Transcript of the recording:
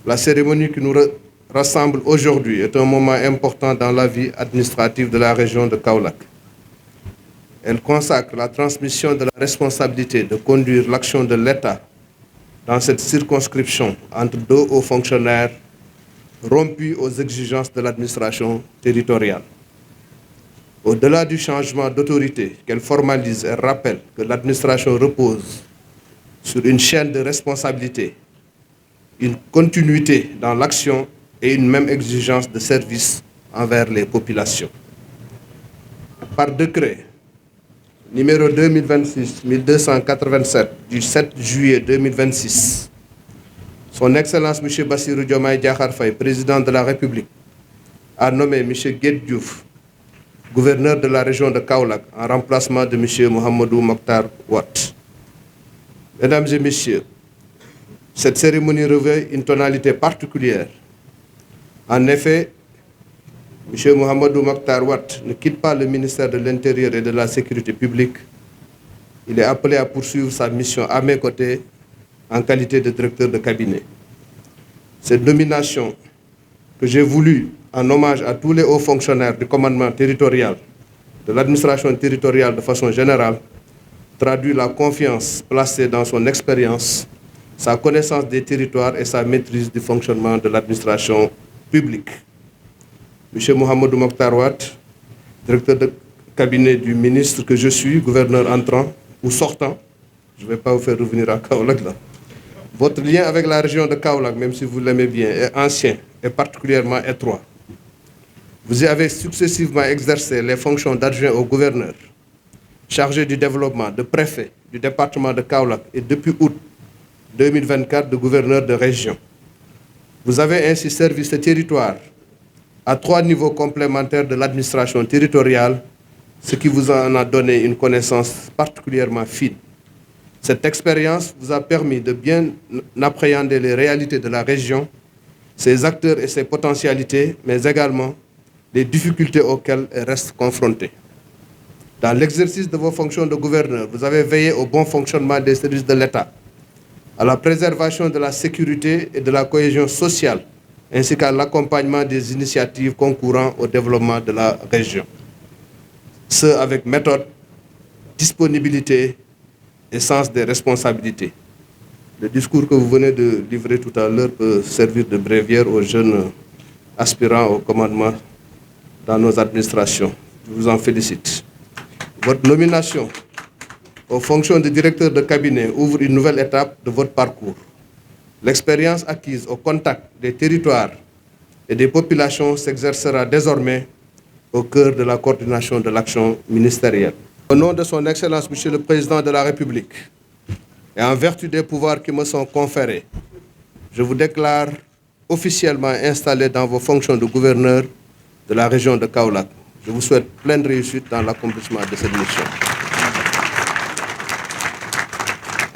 La cérémonie qui nous rassemble aujourd'hui est un moment important dans la vie administrative de la région de Kaolack. Elle consacre la transmission de la responsabilité de conduire l'action de l'État dans cette circonscription entre deux hauts fonctionnaires rompus aux exigences de l'administration territoriale. Au-delà du changement d'autorité qu'elle formalise, elle rappelle que l'administration repose sur une chaîne de responsabilité, une continuité dans l'action et une même exigence de service envers les populations. Par décret numéro 2026-1287 du 7 juillet 2026, Son Excellence M. Bassirou Diomaye Diakhar Faye, président de la République, a nommé M. Guèye Diouf, gouverneur de la région de Kaolack, en remplacement de M. Mouhamadou Mokhtar Wade. Mesdames et Messieurs, cette cérémonie revêt une tonalité particulière. En effet, M. Mouhamadou Mokhtar Wade ne quitte pas le ministère de l'Intérieur et de la Sécurité publique. Il est appelé à poursuivre sa mission à mes côtés en qualité de directeur de cabinet. Cette nomination que j'ai voulu en hommage à tous les hauts fonctionnaires du commandement territorial, de l'administration territoriale de façon générale, traduit la confiance placée dans son expérience, sa connaissance des territoires et sa maîtrise du fonctionnement de l'administration publique. M. Mouhamadou Mokhtar Wade, directeur de cabinet du ministre que je suis, gouverneur entrant ou sortant, je ne vais pas vous faire revenir à Kaolack là. Votre lien avec la région de Kaolack, même si vous l'aimez bien, est ancien et particulièrement étroit. Vous y avez successivement exercé les fonctions d'adjoint au gouverneur, chargé du développement, de préfet du département de Kaolack et depuis août 2024 de gouverneur de région. Vous avez ainsi servi ce territoire à 3 niveaux complémentaires de l'administration territoriale, ce qui vous en a donné une connaissance particulièrement fine. Cette expérience vous a permis de bien appréhender les réalités de la région, ses acteurs et ses potentialités, mais également les difficultés auxquelles elle reste confrontée. Dans l'exercice de vos fonctions de gouverneur, vous avez veillé au bon fonctionnement des services de l'État, à la préservation de la sécurité et de la cohésion sociale, ainsi qu'à l'accompagnement des initiatives concourant au développement de la région. Ce avec méthode, disponibilité et sens des responsabilités. Le discours que vous venez de livrer tout à l'heure peut servir de bréviaire aux jeunes aspirants au commandement dans nos administrations. Je vous en félicite. Votre nomination aux fonctions de directeur de cabinet ouvre une nouvelle étape de votre parcours. L'expérience acquise au contact des territoires et des populations s'exercera désormais au cœur de la coordination de l'action ministérielle. Au nom de son Excellence, Monsieur le Président de la République, et en vertu des pouvoirs qui me sont conférés, je vous déclare officiellement installé dans vos fonctions de gouverneur de la région de Kaolack. Je vous souhaite pleine réussite dans l'accomplissement de cette mission.